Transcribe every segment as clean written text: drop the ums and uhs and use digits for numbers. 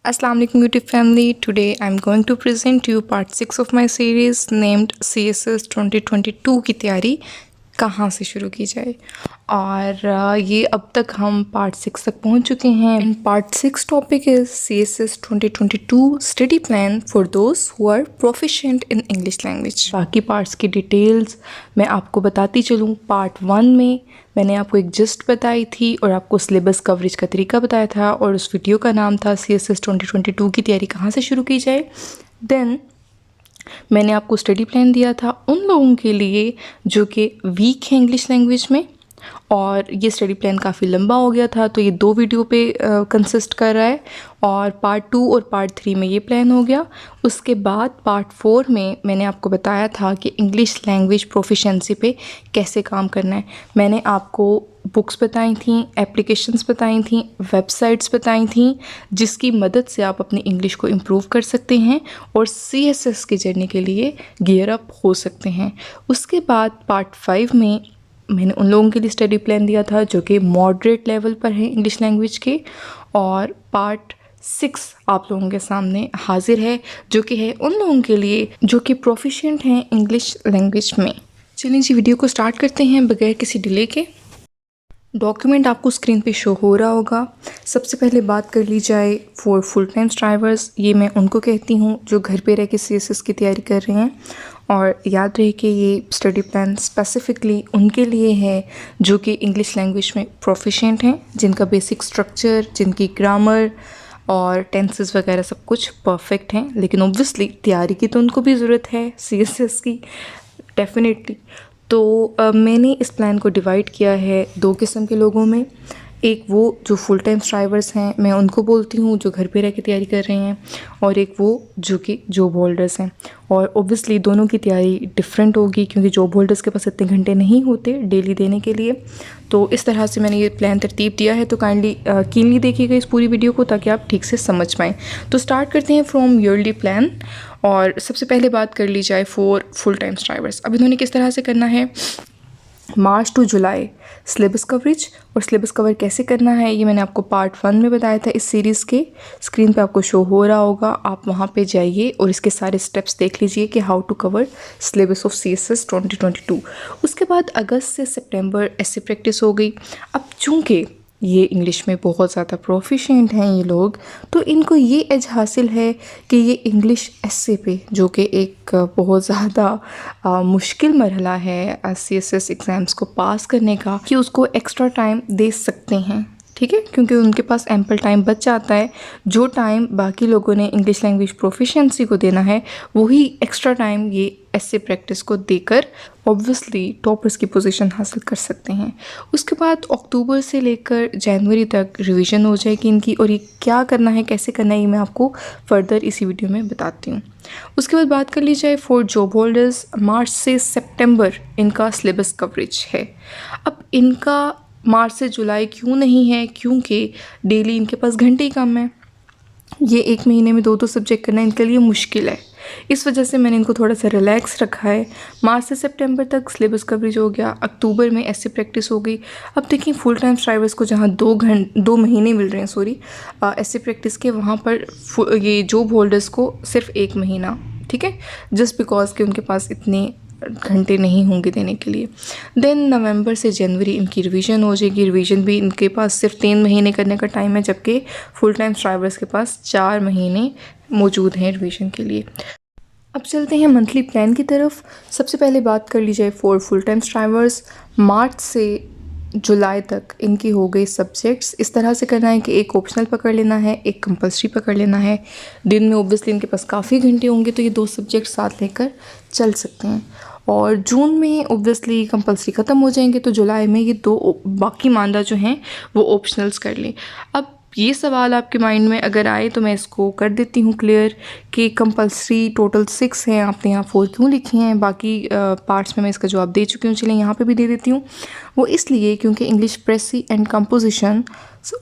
Assalamu alaikum YouTube family. Today I'm going to present you part 6 of my series named CSS 2022 की तैयारी कहाँ से शुरू की जाए। और ये अब तक हम पार्ट 6 तक पहुँच चुके हैं। And part 6 topic is CSS 2022 study plan for those who are proficient in English language. बाकी पार्ट्स की डिटेल्स मैं आपको बताती चलूँ। पार्ट 1 में मैंने आपको एक जिस्ट बताई थी और आपको सिलेबस कवरेज का तरीका बताया था, और उस वीडियो का नाम था CSS 2022 की तैयारी कहाँ से शुरू की जाए। देन मैंने आपको स्टडी प्लान दिया था उन लोगों के लिए जो कि वीक है इंग्लिश लैंग्वेज में, और ये स्टडी प्लान काफ़ी लंबा हो गया था तो ये 2 वीडियो पे कंसिस्ट कर रहा है, और पार्ट 2 और पार्ट 3 में ये प्लान हो गया। उसके बाद पार्ट 4 में मैंने आपको बताया था कि इंग्लिश लैंग्वेज प्रोफिशिएंसी पे कैसे काम करना है। मैंने आपको बुक्स बताई थी, एप्लीकेशंस बताई थी, वेबसाइट्स बताई थी जिसकी मदद से आप अपनी इंग्लिश को इम्प्रूव कर सकते हैं और CSS की जर्नी के लिए गियर अप हो सकते हैं। उसके बाद पार्ट 5 में मैंने उन लोगों के लिए स्टडी प्लान दिया था जो कि मॉडरेट लेवल पर है इंग्लिश लैंग्वेज के, और पार्ट 6 आप लोगों के सामने हाजिर है जो कि है उन लोगों के लिए जो कि प्रोफिशिएंट हैं इंग्लिश लैंग्वेज में। चलिए जी, वीडियो को स्टार्ट करते हैं बगैर किसी डिले के। डॉक्यूमेंट आपको स्क्रीन पे शो हो रहा होगा। सबसे पहले बात कर ली जाए फॉर फुल टाइम स्ट्राइवर्स। ये मैं उनको कहती हूँ जो घर पे रह के CSS की तैयारी कर रहे हैं, और याद रहे कि ये स्टडी प्लान स्पेसिफ़िकली उनके लिए है जो कि इंग्लिश लैंग्वेज में प्रोफिशिएंट हैं, जिनका बेसिक स्ट्रक्चर, जिनकी ग्रामर और टेंसेस वगैरह सब कुछ परफेक्ट हैं। लेकिन ऑब्वियसली तैयारी की तो उनको भी ज़रूरत है CSS की, डेफिनेटली। तो मैंने इस प्लान को डिवाइड किया है 2 किस्म के लोगों में। एक वो जो फुल टाइम स्ट्राइवर्स हैं, मैं उनको बोलती हूँ जो घर पे रह के तैयारी कर रहे हैं, और एक वो जो कि जॉब होल्डर्स हैं। और ऑब्वियसली दोनों की तैयारी डिफरेंट होगी क्योंकि जॉब होल्डर्स के पास इतने घंटे नहीं होते डेली देने के लिए। तो इस तरह से मैंने ये प्लान तरतीब दिया है, तो काइंडली कीनली देखिएगा इस पूरी वीडियो को ताकि आप ठीक से समझ पाएँ। तो स्टार्ट करते हैं फ्रॉम ईयरली प्लान, और सबसे पहले बात कर ली जाए फॉर फुल टाइम स्ट्राइवर्स। अब इन्होंने किस तरह से करना है, मार्च टू जुलाई सिलेबस कवरेज। और सिलेबस कवर कैसे करना है ये मैंने आपको पार्ट 1 में बताया था इस सीरीज़ के। स्क्रीन पे आपको शो हो रहा होगा, आप वहाँ पे जाइए और इसके सारे स्टेप्स देख लीजिए कि how to cover syllabus of CSS 2022। उसके बाद अगस्त से सितंबर ऐसे प्रैक्टिस हो गई। अब चूँकि ये इंग्लिश में बहुत ज़्यादा प्रोफिशिएंट हैं ये लोग, तो इनको ये एज हासिल है कि ये इंग्लिश एस्से पे, जो कि एक बहुत ज़्यादा मुश्किल मरहला है CSS एग्ज़ाम्स को पास करने का, कि उसको एक्स्ट्रा टाइम दे सकते हैं। ठीक है, क्योंकि उनके पास एम्पल टाइम बच जाता है। जो टाइम बाकी लोगों ने इंग्लिश लैंग्वेज प्रोफिशिएंसी को देना है वही एक्स्ट्रा टाइम ये ऐसे प्रैक्टिस को देकर ऑब्वियसली टॉपर्स की पोजीशन हासिल कर सकते हैं। उसके बाद अक्टूबर से लेकर जनवरी तक रिवीजन हो जाएगी इनकी, और ये क्या करना है, कैसे करना है, ये मैं आपको फर्दर इसी वीडियो में बताती हूँ। उसके बाद बात कर ली जाए फॉर जॉब होल्डर्स, मार्च से सितंबर इनका सिलेबस कवरेज है। अब इनका मार्च से जुलाई क्यों नहीं है, क्योंकि डेली इनके पास घंटे ही कम है। ये 1 महीने में 2-2 सब्जेक्ट करना इनके लिए मुश्किल है, इस वजह से मैंने इनको थोड़ा सा रिलैक्स रखा है। मार्च से सितंबर तक सिलेबस कवरेज हो गया, अक्टूबर में ऐसे प्रैक्टिस हो गई। अब देखिए फुल टाइम स्ट्राइवर्स को जहाँ 2 महीने मिल रहे हैं ऐसे प्रैक्टिस के, वहाँ पर ये जॉब होल्डर्स को सिर्फ 1 महीना, ठीक है, जस्ट बिकॉज कि उनके पास इतने घंटे नहीं होंगे देने के लिए। देन नवंबर से जनवरी इनकी रिवीजन हो जाएगी। रिवीजन भी इनके पास सिर्फ 3 महीने करने का टाइम है, जबकि फुल टाइम स्ट्राइवर्स के पास 4 महीने मौजूद हैं रिवीजन के लिए। अब चलते हैं मंथली प्लान की तरफ। सबसे पहले बात कर ली जाए फॉर फुल टाइम स्ट्राइवर्स, मार्च से जुलाई तक इनकी हो गई सब्जेक्ट्स। इस तरह से करना है कि एक ऑप्शनल पकड़ लेना है, एक कंपलसरी पकड़ लेना है। दिन में ओब्वियसली इनके पास काफ़ी घंटे होंगे तो ये 2 सब्जेक्ट साथ लेकर चल सकते हैं। और जून में ओब्वियसली कंपलसरी ख़त्म हो जाएंगे, तो जुलाई में ये 2 बाकी मानदा जो हैं वो ऑप्शनल्स कर लें। अब ये सवाल आपके माइंड में अगर आए तो मैं इसको कर देती हूँ क्लियर कि कंपलसरी टोटल 6 हैं, आपने यहाँ 4 क्यों लिखे हैं। बाकी पार्ट्स में मैं इसका जवाब दे चुकी हूँ, चलिए यहाँ पे भी दे देती हूँ। वो इसलिए क्योंकि इंग्लिश प्रेसी एंड कंपोजिशन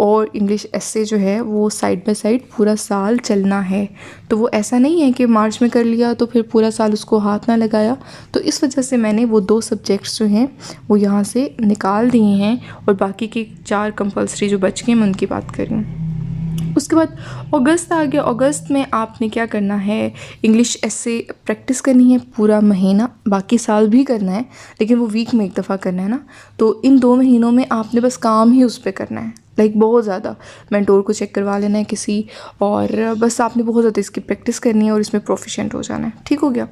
और इंग्लिश एस्से जो है वो साइड बाय साइड पूरा साल चलना है। तो वो ऐसा नहीं है कि मार्च में कर लिया तो फिर पूरा साल उसको हाथ ना लगाया। तो इस वजह से मैंने वो 2 सब्जेक्ट्स जो हैं वो यहाँ से निकाल दिए हैं, और बाकी के 4 कंपलसरी जो बच गए मैं उनकी बात कर रही हूँ। उसके बाद अगस्त आ गया। अगस्त में आपने क्या करना है, इंग्लिश ऐसे प्रैक्टिस करनी है पूरा महीना, बाकी साल भी करना है लेकिन वो वीक में एक दफ़ा करना है ना। तो इन 2 महीनों में आपने बस काम ही उस पर करना है, लाइक बहुत ज़्यादा मेंटोर को चेक करवा लेना है किसी, और बस आपने बहुत ज़्यादा इसकी प्रैक्टिस करनी है और इसमें प्रोफिशिएंट हो जाना है। ठीक हो गया।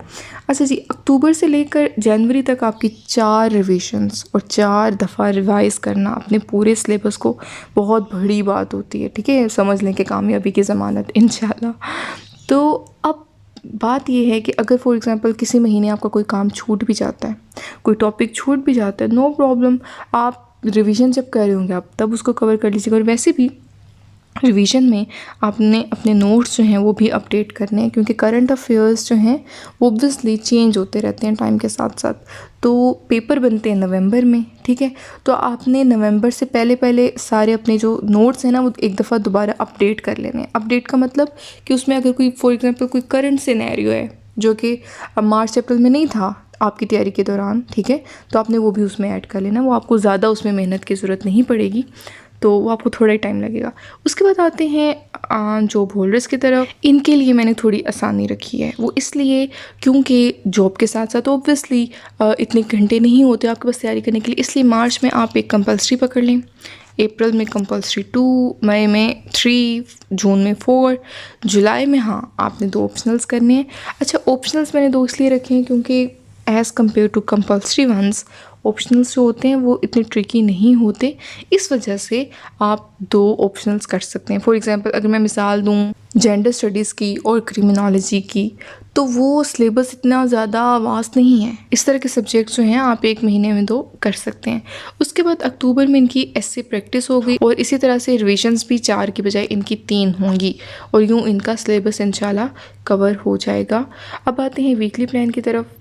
अच्छा जी, अक्टूबर से लेकर जनवरी तक आपकी 4 रिविजन्स और 4 दफ़ा रिवाइज़ करना अपने पूरे सिलेबस को बहुत बड़ी बात होती है। ठीक है, समझ लें कि कामयाबी की ज़मानत इंशाल्लाह। तो अब बात ये है कि अगर फॉर एग्ज़ाम्पल किसी महीने आपका कोई काम छूट भी जाता है, कोई टॉपिक छूट भी जाता है, नो प्रॉब्लम, आप रिवीजन जब कर रहे होंगे आप तब उसको कवर कर लीजिएगा। और वैसे भी रिवीजन में आपने अपने नोट्स जो हैं वो भी अपडेट करने हैं, क्योंकि करंट अफेयर्स जो हैं वो ऑब्वियसली चेंज होते रहते हैं टाइम के साथ साथ। तो पेपर बनते हैं नवंबर में, ठीक है, तो आपने नवंबर से पहले पहले सारे अपने जो नोट्स हैं ना वो एक दफ़ा दोबारा अपडेट कर लेने हैं। अपडेट का मतलब कि उसमें अगर कोई फॉर एग्ज़ाम्पल कोई करंट सिनेरियो है जो कि अब मार्च अप्रैल में नहीं था आपकी तैयारी के दौरान, ठीक है, तो आपने वो भी उसमें ऐड कर लेना। वो आपको ज़्यादा उसमें मेहनत की ज़रूरत नहीं पड़ेगी, तो वो आपको थोड़ा ही टाइम लगेगा। उसके बाद आते हैं जॉब होल्डर्स की तरफ। इनके लिए मैंने थोड़ी आसानी रखी है, वो इसलिए क्योंकि जॉब के साथ साथ ऑब्वियसली इतने घंटे नहीं होते आपके पास तैयारी करने के लिए, इसलिए मार्च में आप एक कंपल्सरी पकड़ लें, अप्रैल में कंपल्सरी 2, मई में 3, जून में 4, जुलाई में हाँ आपने 2 ऑप्शनल्स करने हैं। अच्छा, ऑप्शनल्स मैंने 2 इसलिए रखे हैं क्योंकि as compare to compulsory ones optionals जो होते हैं वो इतने ट्रिकी नहीं होते, इस वजह से आप 2 ऑप्शनल्स कर सकते हैं। फॉर एग्ज़ाम्पल अगर मैं मिसाल दूँ जेंडर स्टडीज़ की और क्रिमिनोलॉजी की, तो वो सिलेबस इतना ज़्यादा वास्ट नहीं है। इस तरह के सब्जेक्ट्स जो हैं आप 1 महीने में 2 कर सकते हैं। उसके बाद अक्टूबर में इनकी ऐसे प्रैक्टिस हो गई और इसी तरह से रिविजन्स भी 4 की बजाय इनकी 3 होंगी और यूँ इनका सिलेबस इंशाल्लाह कवर हो जाएगा। अब आते हैं वीकली प्लान की तरफ।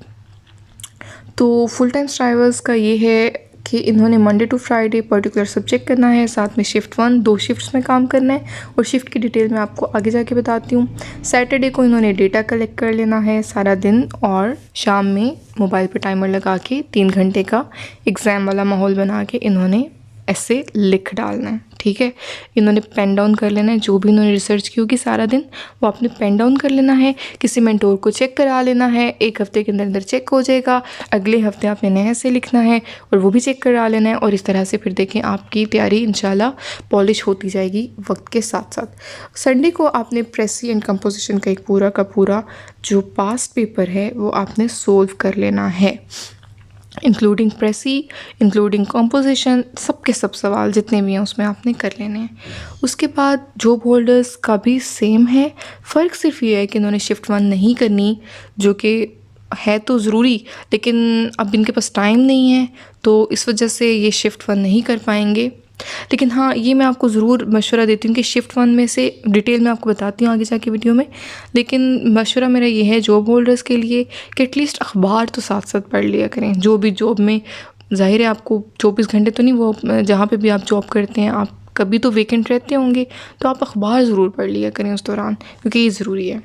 तो फुल टाइम स्ट्राइवर्स का ये है कि इन्होंने Monday to Friday particular subject करना है, साथ में शिफ्ट 1 2 शिफ्ट्स में काम करना है और शिफ्ट की डिटेल मैं आपको आगे जाके बताती हूँ। सैटरडे को इन्होंने डेटा कलेक्ट कर लेना है सारा दिन और शाम में मोबाइल पे टाइमर लगा के 3 घंटे का एग्ज़ाम वाला माहौल बना के इन्होंने ऐसे लिख डालना है। ठीक है, इन्होंने पेन डाउन कर लेना है, जो भी इन्होंने रिसर्च की होगी सारा दिन वो आपने पेन डाउन कर लेना है, किसी मेंटोर को चेक करा लेना है, 1 हफ्ते के अंदर अंदर चेक हो जाएगा, अगले हफ्ते आपने नए से लिखना है और वो भी चेक करा लेना है। और इस तरह से फिर देखें आपकी तैयारी इंशाल्लाह पॉलिश होती जाएगी वक्त के साथ साथ। संडे को आपने प्रेसी एंड कंपोजिशन का एक पूरा का पूरा जो पास्ट पेपर है वो आपने सोल्व कर लेना है, इंक्लूडिंग प्रेसी, इंक्लूडिंग कॉम्पोजिशन, सब के सब सवाल जितने भी हैं उसमें आपने कर लेने हैं। उसके बाद जॉब होल्डर्स का भी सेम है, फ़र्क सिर्फ ये है कि इन्होंने शिफ्ट 1 नहीं करनी, जो कि है तो ज़रूरी लेकिन अब इनके पास टाइम नहीं है तो इस वजह से ये शिफ्ट 1 नहीं कर पाएंगे। लेकिन हाँ, ये मैं आपको ज़रूर मशवरा देती हूँ कि शिफ्ट 1 में से डिटेल में आपको बताती हूँ आगे जाके वीडियो में, लेकिन मशवरा मेरा ये है जॉब होल्डर्स के लिए कि एटलीस्ट अखबार तो साथ साथ पढ़ लिया करें। जो भी जॉब में ज़ाहिर है आपको 24 घंटे तो नहीं, वो जहाँ पे भी आप जॉब करते हैं आप कभी तो वेकेंट रहते होंगे, तो आप अखबार ज़रूर पढ़ लिया करें उस दौरान, क्योंकि ये ज़रूरी है।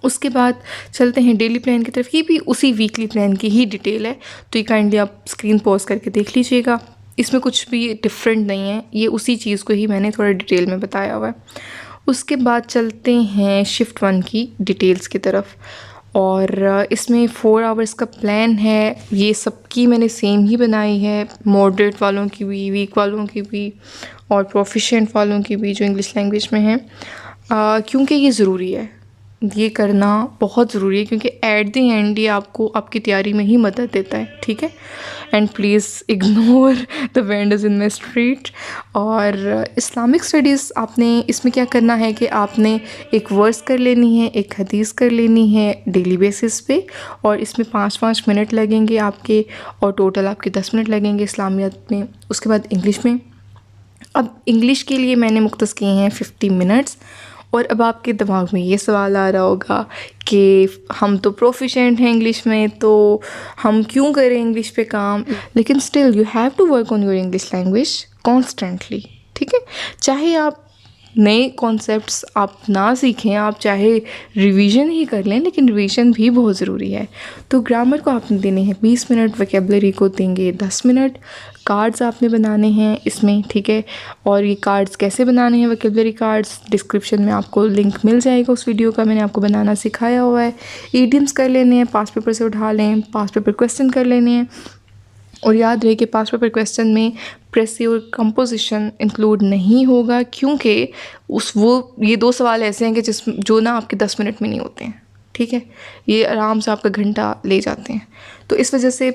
उसके बाद चलते हैं डेली प्लान की तरफ। ये भी उसी वीकली प्लान की ही डिटेल है, तो ये काइंडली आप स्क्रीन पॉज करके देख लीजिएगा, इसमें कुछ भी डिफरेंट नहीं है, ये उसी चीज़ को ही मैंने थोड़ा डिटेल में बताया हुआ है। उसके बाद चलते हैं शिफ्ट 1 की डिटेल्स की तरफ, और इसमें 4 आवर्स का प्लान है। ये सबकी मैंने सेम ही बनाई है, मॉडरेट वालों की भी, वीक वालों की भी और प्रोफिशिएंट वालों की भी जो इंग्लिश लैंग्वेज में है, क्योंकि ये ज़रूरी है, ये करना बहुत ज़रूरी है, क्योंकि एट द एंड ये आपको आपकी तैयारी में ही मदद देता है। ठीक है, and please ignore the vendors in my street. और इस्लामिक स्टडीज़ आपने इसमें क्या करना है कि आपने एक वर्स कर लेनी है, एक हदीस कर लेनी है डेली बेसिस पे, और इसमें 5-5 मिनट लगेंगे आपके और टोटल आपके 10 मिनट लगेंगे इस्लामियत में। उसके बाद इंग्लिश में, अब इंग्लिश के लिए मैंने मुख्तस किए हैं 50 मिनट्स। और अब आपके दिमाग में ये सवाल आ रहा होगा कि हम तो प्रोफिशेंट हैं इंग्लिश में, तो हम क्यों करें इंग्लिश पे काम। लेकिन still you have to work on your English language constantly. ठीक है, चाहे आप नए कॉन्सेप्ट्स आप ना सीखें, आप चाहे रिवीजन ही कर लें, लेकिन रिवीजन भी बहुत ज़रूरी है। तो ग्रामर को आपने देने हैं 20 मिनट, वोकेबलरी को देंगे 10 मिनट, कार्ड्स आपने बनाने हैं इसमें, ठीक है। और ये कार्ड्स कैसे बनाने हैं, वोकेबलरी कार्ड्स, डिस्क्रिप्शन में आपको लिंक मिल जाएगा उस वीडियो का, मैंने आपको बनाना सिखाया हुआ है। ईडियम्स कर लेने हैं, पास्ट पेपर से उठा लें, पास्ट पेपर क्वेश्चन कर लेने हैं। और याद रहे कि पास्ट पेपर क्वेश्चन में प्रेसिव कंपोजिशन इंक्लूड नहीं होगा, क्योंकि ये 2 सवाल ऐसे हैं कि जो ना आपके 10 मिनट में नहीं होते हैं, ठीक है। ये आराम से आपका घंटा ले जाते हैं। तो इस वजह से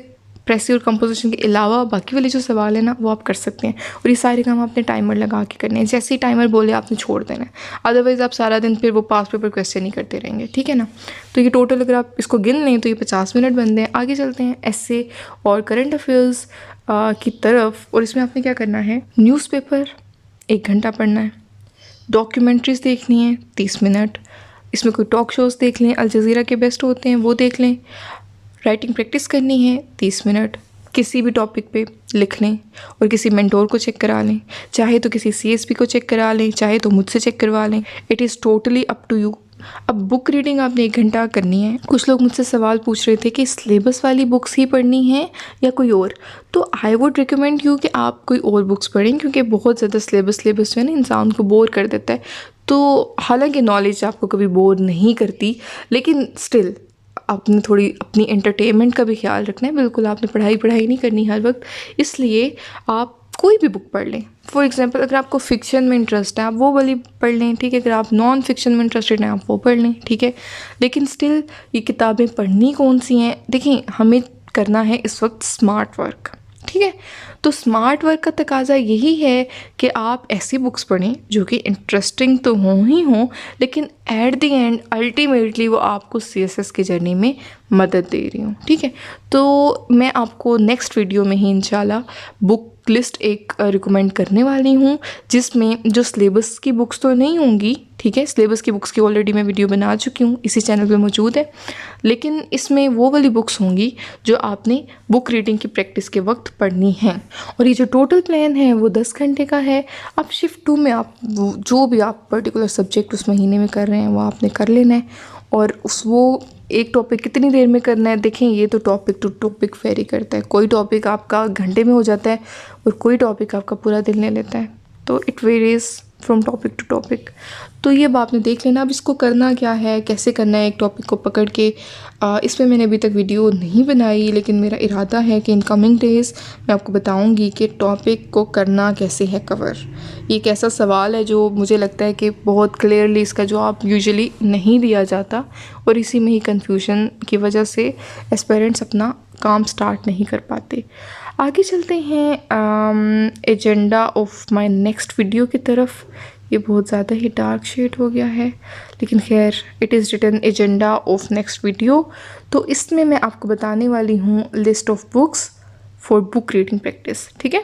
प्रेसिव और कंपोजिशन के अलावा बाकी वाले जो सवाल है ना, वो आप कर सकते हैं। और ये सारे काम आपने टाइमर लगा के करने हैं, जैसे ही टाइमर बोले आपने छोड़ देना है, अदरवाइज़ आप सारा दिन फिर वो पास्ट पेपर क्वेश्चन ही करते रहेंगे, ठीक है ना। तो ये टोटल अगर आप इसको गिन लें तो ये 50 मिनट बनते हैं। आगे चलते हैं एस्से और करंट अफेयर्स की तरफ। और इसमें आपने क्या करना है, न्यूज़पेपर 1 घंटा पढ़ना है, डॉक्यूमेंट्रीज़ देखनी है 30 मिनट, इसमें कोई टॉक शोज़ देख लें, अल जज़ीरा के बेस्ट होते हैं वो देख लें, राइटिंग प्रैक्टिस करनी है 30 मिनट, किसी भी टॉपिक पे लिख लें और किसी मेंटोर को चेक करा लें, चाहे तो किसी सीएसपी को चेक करा लें, चाहे तो मुझसे चेक करवा लें, it is totally up to you. अब बुक रीडिंग आपने 1 घंटा करनी है। कुछ लोग मुझसे सवाल पूछ रहे थे कि सिलेबस वाली बुक्स ही पढ़नी है या कोई और, तो आई वुड रिकमेंड यू कि आप कोई और बुक्स पढ़ें, क्योंकि बहुत ज़्यादा सिलेबस जो है ना इंसान को बोर कर देता है। तो हालांकि नॉलेज आपको कभी बोर नहीं करती, लेकिन स्टिल आपने थोड़ी अपनी एंटरटेनमेंट का भी ख्याल रखना है। बिल्कुल आपने पढ़ाई नहीं करनी हर वक्त, इसलिए आप कोई भी बुक पढ़ लें। फॉर एग्जांपल अगर आपको फ़िक्शन में इंटरेस्ट है आप वो वाली पढ़ लें, ठीक है। अगर आप नॉन फिक्शन में इंटरेस्टेड हैं आप वो पढ़ लें, ठीक है। लेकिन स्टिल ये किताबें पढ़नी कौन सी हैं, देखिए हमें करना है इस वक्त स्मार्ट वर्क, ठीक है। तो स्मार्ट वर्क का तकाजा यही है कि आप ऐसी बुक्स पढ़ें जो कि इंटरेस्टिंग तो हों ही हों, लेकिन एट द एंड अल्टीमेटली वो आपको सीएसएस की जर्नी में मदद दे रही हूँ, ठीक है। तो मैं आपको नेक्स्ट वीडियो में ही इंशाल्लाह बुक लिस्ट एक रिकमेंड करने वाली हूँ, जिसमें जो सिलेबस की बुक्स तो नहीं होंगी, ठीक है। सिलेबस की बुक्स की ऑलरेडी मैं वीडियो बना चुकी हूँ, इसी चैनल पे मौजूद है, लेकिन इसमें वो वाली बुक्स होंगी जो आपने बुक रीडिंग की प्रैक्टिस के वक्त पढ़नी हैं। और ये जो टोटल प्लान है वो 10 घंटे का है। अब शिफ्ट 2 में आप जो भी आप पर्टिकुलर सब्जेक्ट उस महीने में कर रहे हैं वो आपने कर लेना है। और वो एक टॉपिक कितनी देर में करना है, देखें ये तो टॉपिक टू टॉपिक वेरी करता है। कोई टॉपिक आपका घंटे में हो जाता है और कोई टॉपिक आपका पूरा दिन ले लेता है, तो it varies from topic to topic. तो ये अब आपने देख लेना अब इसको करना क्या है, कैसे करना है एक टॉपिक को पकड़ के। इस पर मैंने अभी तक वीडियो नहीं बनाई, लेकिन मेरा इरादा है कि इन कमिंग डेज़ मैं आपको बताऊंगी कि टॉपिक को करना कैसे है कवर। ये एक ऐसा सवाल है जो मुझे लगता है कि बहुत क्लियरली इसका जवाब यूजुअली नहीं दिया जाता, और इसी में ही कन्फ्यूजन की वजह से एस्पिरेंट्स अपना काम स्टार्ट नहीं कर पाते। आगे चलते हैं agenda of my next video की तरफ। ये बहुत ज़्यादा ही डार्क शेड हो गया है, लेकिन खैर it is written agenda of next video. तो इसमें मैं आपको बताने वाली हूँ list of books for book reading practice, ठीक है।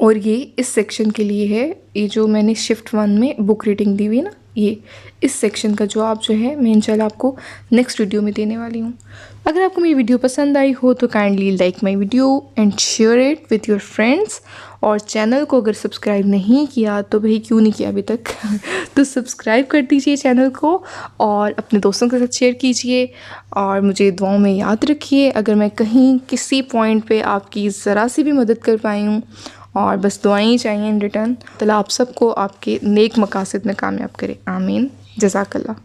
और ये इस सेक्शन के लिए है, ये जो मैंने शिफ्ट 1 में बुक रीडिंग दी हुई ना, ये इस सेक्शन का जवाब जो है मैं इंशाल्लाह आपको नेक्स्ट वीडियो में देने वाली हूँ। अगर आपको मेरी वीडियो पसंद आई हो तो kindly like my video and share it with your friends. और चैनल को अगर सब्सक्राइब नहीं किया तो भाई क्यों नहीं किया अभी तक तो सब्सक्राइब कर दीजिए चैनल को और अपने दोस्तों के साथ शेयर कीजिए। और मुझे दुआओं में याद रखिए अगर मैं कहीं किसी पॉइंट पे आपकी ज़रा सी भी मदद कर पाई हूँ, और बस दुआएं ही चाहिए इन रिटर्न। ताला आप सबको आपके नेक मकासद में कामयाब करे, आमीन। जज़ाकल्लाह।